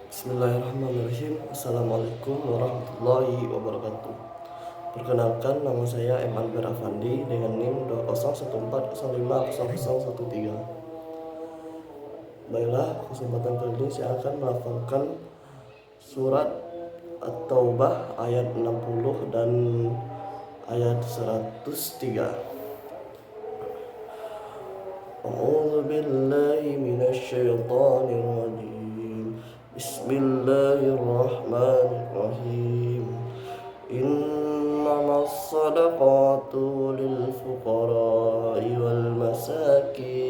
Bismillahirrahmanirrahim. Assalamualaikum warahmatullahi wabarakatuh. Perkenalkan, nama saya M. Albert Afandi dengan NIM 20140505013. Baiklah, kesempatan kali ini saya akan melafalkan surat At-Taubah ayat 60 dan ayat 103. A'udzu billahi minasy syaithanir rajim. Bismillahirrahmanirrahim. Innamas shadaqatu lil fuqara'i wal masakin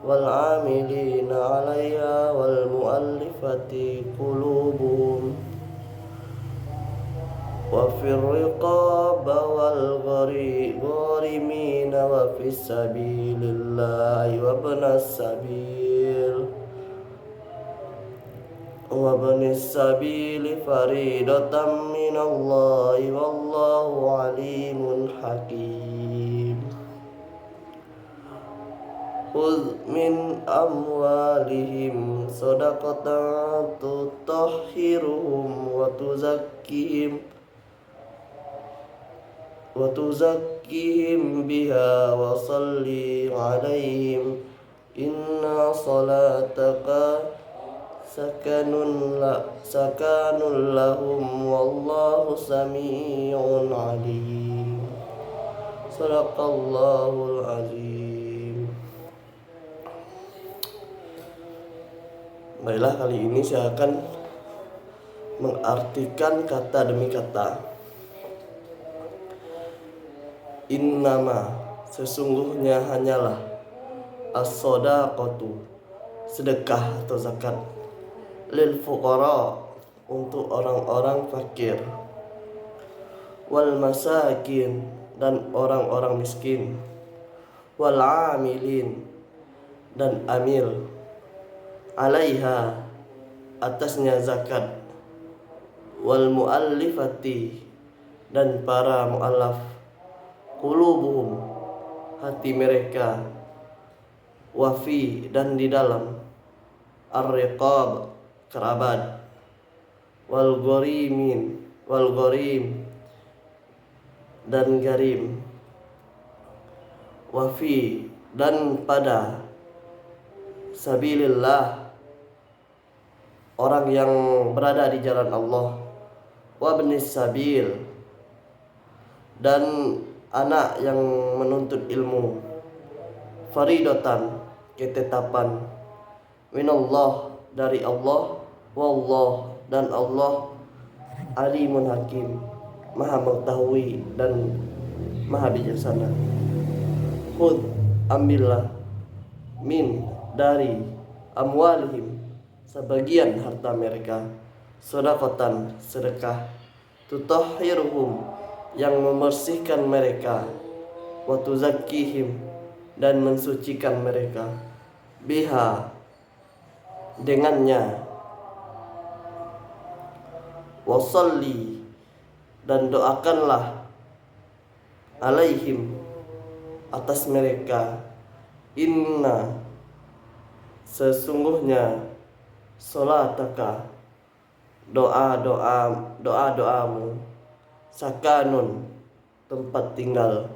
wal amilin 'alaiha wal mu'allafati qulubuhum wa fir riqab wal gharimin wa fis sabilillahi wa ibnis sabil faridatan minallahi wallahu alimun hakim. Khudh min amwalihim shadaqatan tutahhiruhum wa tuzakkihim biha wa salli alaihim inna salataka sakanun lahum wallahu sami'un alim. Sadaqallahul azim. Baiklah, kali ini saya akan mengartikan kata demi kata. Innama, sesungguhnya hanyalah, as-shadaqatu, sedekah atau zakat, lil fuqara, untuk orang-orang fakir, wal masakin, dan orang-orang miskin, wal amilin, dan amil, alaiha, atasnya zakat, wal muallifati, dan para muallaf, qulubuhum, hati mereka, wafi, dan di dalam, ar-riqab, kerabat, wal gharim, dan garim, wafi, dan pada sabilillah, orang yang berada di jalan Allah, wa ibnis sabil, dan anak yang menuntut ilmu, faridatan, ketetapan, minallah, dari Allah, wallah, dan Allah, alimun hakim, maha mengetahui dan maha bijaksana. Khudh, ambillah, min, dari, amwalihim, sebagian harta mereka, shadaqatan, sedekah, tutahhiruhum, yang membersihkan mereka, wa tuzakkihim, dan mensucikan mereka, biha, dengannya, wasalli, dan doakanlah, alaihim, atas mereka, inna, sesungguhnya, salataka, doa-doamu, sakanun, tempat tinggal,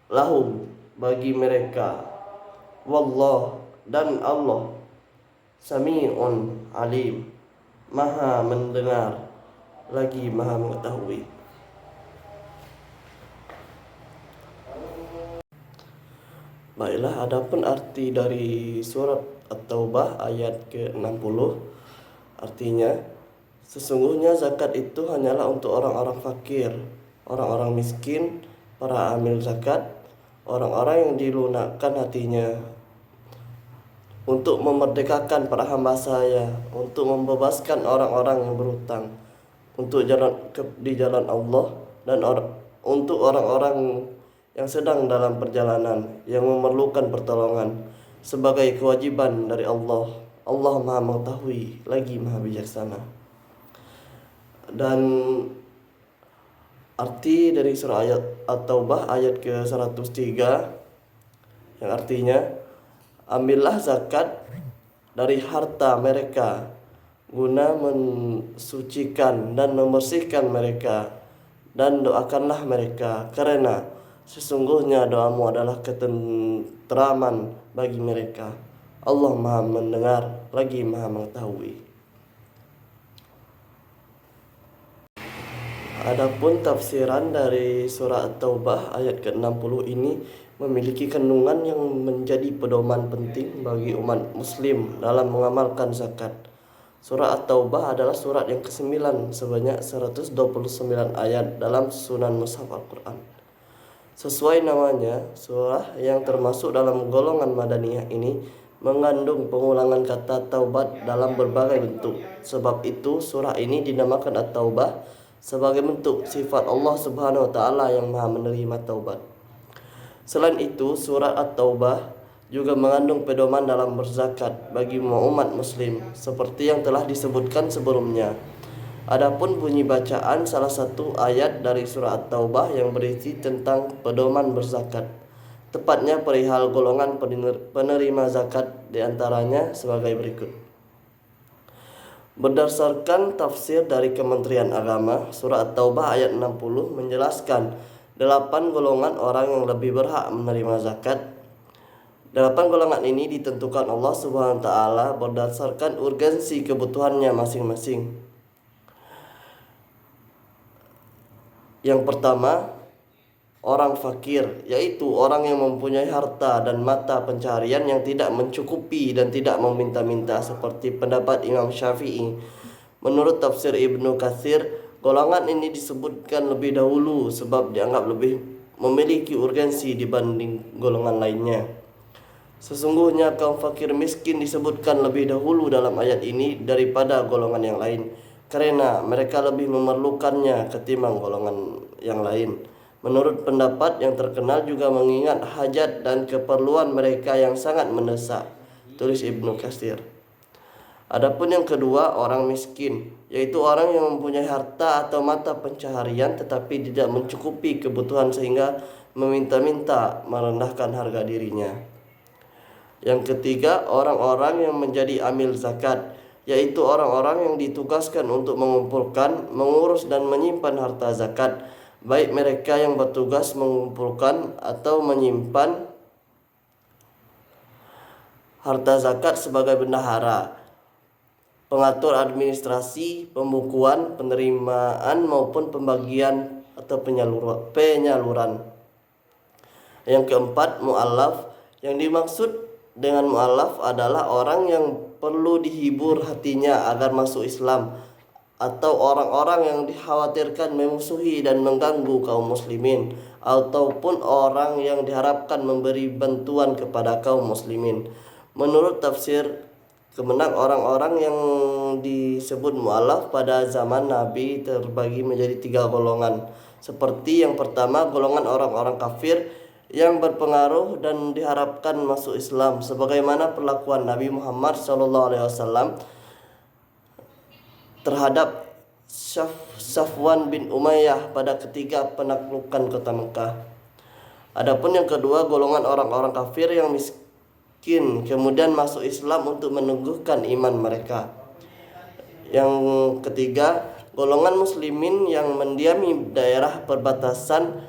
lahum, bagi mereka, wallah, dan Allah, sami'un alim, maha mendengar lagi maha mengetahui. Baiklah, adapun arti dari surat At-Taubah ayat ke-60, artinya, sesungguhnya zakat itu hanyalah untuk orang-orang fakir, orang-orang miskin, para amil zakat, orang-orang yang dilunakkan hatinya, untuk memerdekakan para hamba saya, untuk membebaskan orang-orang yang berhutang, untuk di jalan Allah, dan untuk orang-orang yang sedang dalam perjalanan, yang memerlukan pertolongan, sebagai kewajiban dari Allah. Allah maha mengetahui lagi maha bijaksana. Dan Arti dari surah ayat At-Taubah ayat ke-103 yang artinya, ambillah zakat dari harta mereka guna mensucikan dan membersihkan mereka, dan doakanlah mereka karena sesungguhnya doamu adalah ketenteraman bagi mereka. Allah Maha mendengar lagi Maha mengetahui. Adapun tafsiran dari surah At-Taubah ayat ke-60 ini memiliki kandungan yang menjadi pedoman penting bagi umat muslim dalam mengamalkan zakat. Surah At-Taubah adalah surat yang ke-9 sebanyak 129 ayat dalam Sunan Mushaf Al-Quran. Sesuai namanya, surah yang termasuk dalam golongan Madaniyah ini mengandung pengulangan kata taubat dalam berbagai bentuk. Sebab itu surah ini dinamakan At-Taubah sebagai bentuk sifat Allah Subhanahu wa taala yang Maha menerima taubat. Selain itu, surat At-Taubah juga mengandung pedoman dalam berzakat bagi umat muslim seperti yang telah disebutkan sebelumnya. Adapun bunyi bacaan salah satu ayat dari surah At-Taubah yang berisi tentang pedoman berzakat, tepatnya perihal golongan penerima zakat, diantaranya sebagai berikut. Berdasarkan tafsir dari Kementerian Agama, surah At-Taubah ayat 60 menjelaskan 8 golongan orang yang lebih berhak menerima zakat. 8 golongan ini ditentukan Allah Subhanahu wa taala berdasarkan urgensi kebutuhannya masing-masing. Yang pertama, orang fakir, yaitu orang yang mempunyai harta dan mata pencaharian yang tidak mencukupi dan tidak meminta-minta seperti pendapat Imam Syafi'i. Menurut tafsir Ibnu Katsir, golongan ini disebutkan lebih dahulu sebab dianggap lebih memiliki urgensi dibanding golongan lainnya. Sesungguhnya kaum fakir miskin disebutkan lebih dahulu dalam ayat ini daripada golongan yang lain, karena mereka lebih memerlukannya ketimbang golongan yang lain. Menurut pendapat yang terkenal juga mengingat hajat dan keperluan mereka yang sangat mendesak, tulis Ibnu Katsir. Adapun yang kedua, orang miskin, yaitu orang yang mempunyai harta atau mata pencaharian tetapi tidak mencukupi kebutuhan sehingga meminta-minta merendahkan harga dirinya. Yang ketiga, orang-orang yang menjadi amil zakat, yaitu orang-orang yang ditugaskan untuk mengumpulkan, mengurus dan menyimpan harta zakat, baik mereka yang bertugas mengumpulkan atau menyimpan harta zakat sebagai bendahara, pengatur administrasi, pembukuan, penerimaan maupun pembagian atau penyaluran. Yang keempat, mu'allaf. Yang dimaksud dengan mu'allaf adalah orang yang perlu dihibur hatinya agar masuk Islam, atau orang-orang yang dikhawatirkan memusuhi dan mengganggu kaum muslimin, ataupun orang yang diharapkan memberi bantuan kepada kaum muslimin. Menurut tafsir Kemenak, orang-orang yang disebut mu'allaf pada zaman Nabi terbagi menjadi 3 golongan. Seperti yang pertama, golongan orang-orang kafir yang berpengaruh dan diharapkan masuk Islam, sebagaimana perlakuan Nabi Muhammad SAW terhadap Safwan bin Umayyah pada ketiga penaklukan kota Mekah. Adapun yang kedua, golongan orang-orang kafir yang miskin kemudian masuk Islam untuk meneguhkan iman mereka. Yang ketiga, golongan muslimin yang mendiami daerah perbatasan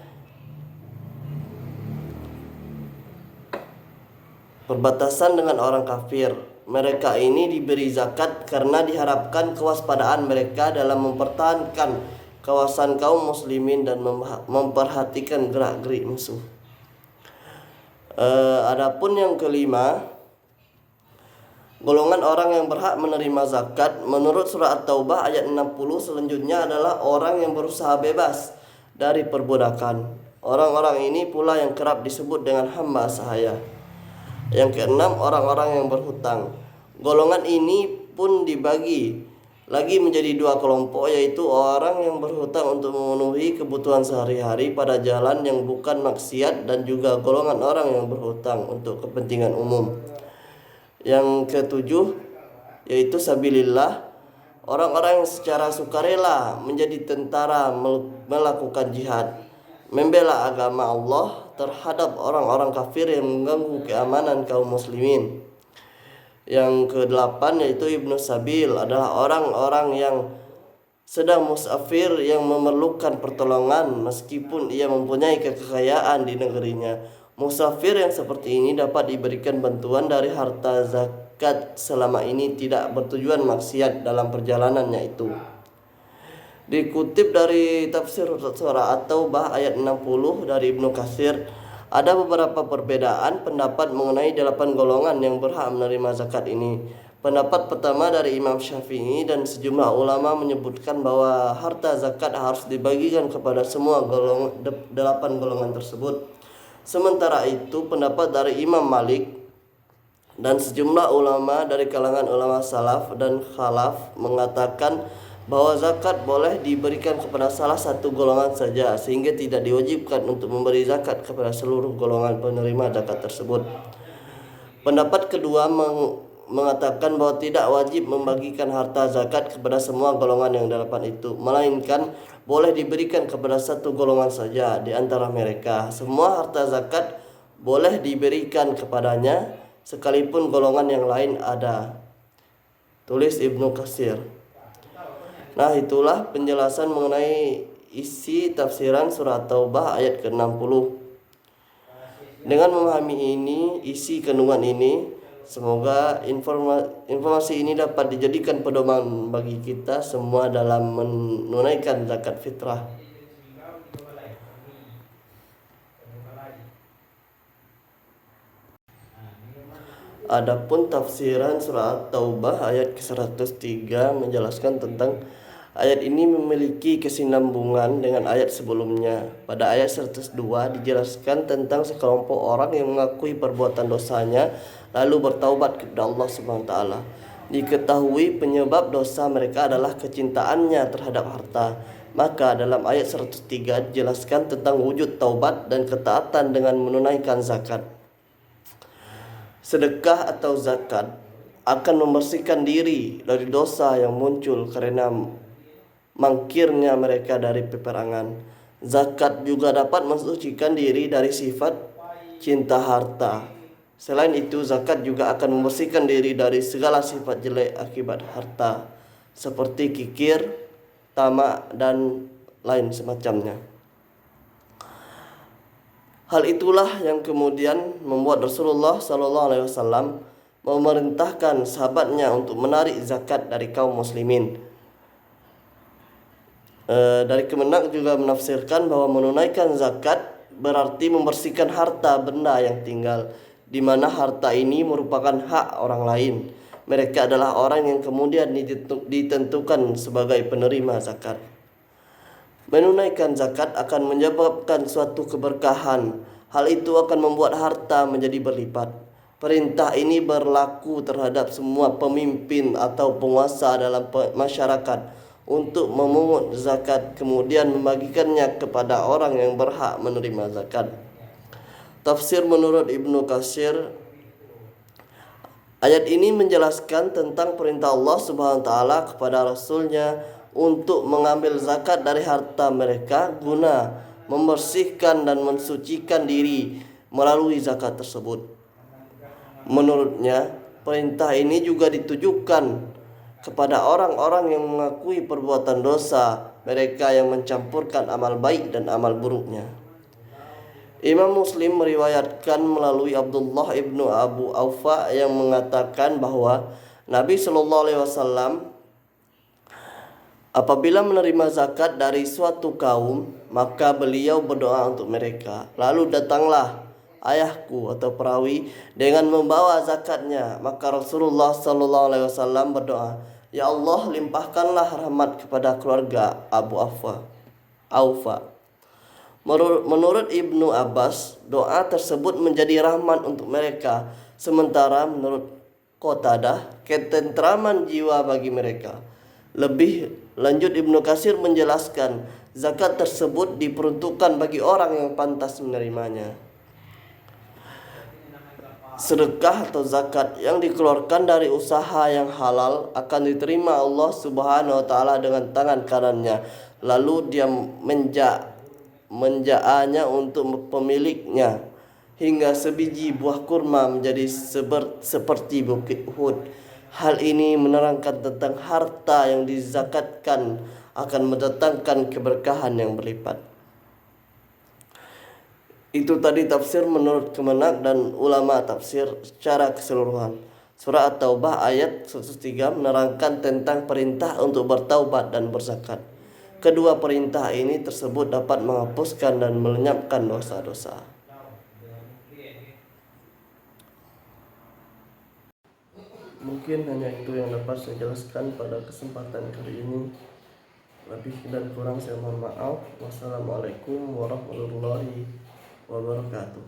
dengan orang kafir. Mereka ini diberi zakat karena diharapkan kewaspadaan mereka dalam mempertahankan kawasan kaum muslimin dan memperhatikan gerak-gerik musuh. Adapun yang kelima, golongan orang yang berhak menerima zakat menurut surah At-Taubah ayat 60 selanjutnya adalah orang yang berusaha bebas dari perbudakan. Orang-orang ini pula yang kerap disebut dengan hamba sahaya. Yang keenam, orang-orang yang berhutang. Golongan ini pun dibagi lagi menjadi 2 kelompok, yaitu orang yang berhutang untuk memenuhi kebutuhan sehari-hari pada jalan yang bukan maksiat, dan juga golongan orang yang berhutang untuk kepentingan umum. Yang ketujuh, yaitu sabilillah, Orang-orang yang secara sukarela menjadi tentara melakukan jihad, membela agama Allah terhadap orang-orang kafir yang mengganggu keamanan kaum muslimin. Yang kedelapan yaitu Ibnu Sabil adalah orang-orang yang sedang musafir yang memerlukan pertolongan meskipun ia mempunyai kekayaan di negerinya. Musafir yang seperti ini dapat diberikan bantuan dari harta zakat selama ini tidak bertujuan maksiat dalam perjalanannya itu. Dikutip dari tafsir surah At-Taubah ayat 60 dari Ibnu Katsir, ada beberapa perbedaan pendapat mengenai 8 golongan yang berhak menerima zakat ini. Pendapat pertama dari Imam Syafi'i dan sejumlah ulama menyebutkan bahwa harta zakat harus dibagikan kepada semua 8 golongan tersebut. Sementara itu, pendapat dari Imam Malik dan sejumlah ulama dari kalangan ulama salaf dan khalaf mengatakan bahwa zakat boleh diberikan kepada salah satu golongan saja, sehingga tidak diwajibkan untuk memberi zakat kepada seluruh golongan penerima zakat tersebut. Pendapat kedua mengatakan bahwa tidak wajib membagikan harta zakat kepada semua golongan yang 8 itu, melainkan boleh diberikan kepada satu golongan saja di antara mereka. Semua harta zakat boleh diberikan kepadanya sekalipun golongan yang lain ada. Tulis Ibnu Katsir. Nah, itulah penjelasan mengenai isi tafsiran surah Taubah ayat ke-60. Dengan memahami ini, isi kandungan ini, semoga informasi ini dapat dijadikan pedoman bagi kita semua dalam menunaikan zakat fitrah. Adapun tafsiran surah At-Taubah ayat ke-103 menjelaskan tentang ayat ini memiliki kesinambungan dengan ayat sebelumnya. Pada ayat 102 dijelaskan tentang sekelompok orang yang mengakui perbuatan dosanya lalu bertaubat kepada Allah SWT. Diketahui penyebab dosa mereka adalah kecintaannya terhadap harta. Maka dalam ayat 103 dijelaskan tentang wujud taubat dan ketaatan dengan menunaikan zakat. Sedekah atau zakat akan membersihkan diri dari dosa yang muncul karena mangkirnya mereka dari peperangan. Zakat juga dapat mensucikan diri dari sifat cinta harta. Selain itu, zakat juga akan membersihkan diri dari segala sifat jelek akibat harta, seperti kikir, tamak, dan lain semacamnya. Hal itulah yang kemudian membuat Rasulullah SAW memerintahkan sahabatnya untuk menarik zakat dari kaum muslimin. Dari Kemenak juga menafsirkan bahwa menunaikan zakat berarti membersihkan harta benda yang tinggal, di mana harta ini merupakan hak orang lain. Mereka adalah orang yang kemudian ditentukan sebagai penerima zakat. Menunaikan zakat akan menyebabkan suatu keberkahan. Hal itu akan membuat harta menjadi berlipat. Perintah ini berlaku terhadap semua pemimpin atau penguasa dalam masyarakat untuk memungut zakat kemudian membagikannya kepada orang yang berhak menerima zakat. Tafsir menurut Ibnu Katsir, ayat ini menjelaskan tentang perintah Allah Subhanahu wa taala kepada Rasulnya untuk mengambil zakat dari harta mereka guna membersihkan dan mensucikan diri melalui zakat tersebut. Menurutnya, perintah ini juga ditujukan kepada orang-orang yang mengakui perbuatan dosa, mereka yang mencampurkan amal baik dan amal buruknya. Imam Muslim meriwayatkan melalui Abdullah ibnu Abu Aufa yang mengatakan bahwa Nabi SAW apabila menerima zakat dari suatu kaum, maka beliau berdoa untuk mereka. Lalu datanglah ayahku atau perawi dengan membawa zakatnya. Maka Rasulullah SAW berdoa, "Ya Allah, limpahkanlah rahmat kepada keluarga Abu Aufa." Menurut Ibnu Abbas, doa tersebut menjadi rahmat untuk mereka. Sementara menurut Qatadah, ketentraman jiwa bagi mereka. Lebih lanjut Ibnu Katsir menjelaskan zakat tersebut diperuntukkan bagi orang yang pantas menerimanya. sedekah atau zakat yang dikeluarkan dari usaha yang halal akan diterima Allah Subhanahu wa taala dengan tangan kanannya. Lalu dia menjaanya untuk pemiliknya hingga sebiji buah kurma menjadi seperti bukit Uhud. Hal ini menerangkan tentang harta yang dizakatkan akan mendatangkan keberkahan yang berlipat. Itu tadi tafsir menurut Kemenak dan ulama tafsir secara keseluruhan. Surah At-Taubah ayat 103 menerangkan tentang perintah untuk bertaubat dan berzakat. Kedua perintah ini tersebut dapat menghapuskan dan melenyapkan dosa-dosa. Mungkin hanya itu yang dapat saya jelaskan pada kesempatan kali ini. Lebih dan kurang saya mohon maaf. Wassalamualaikum warahmatullahi wabarakatuh.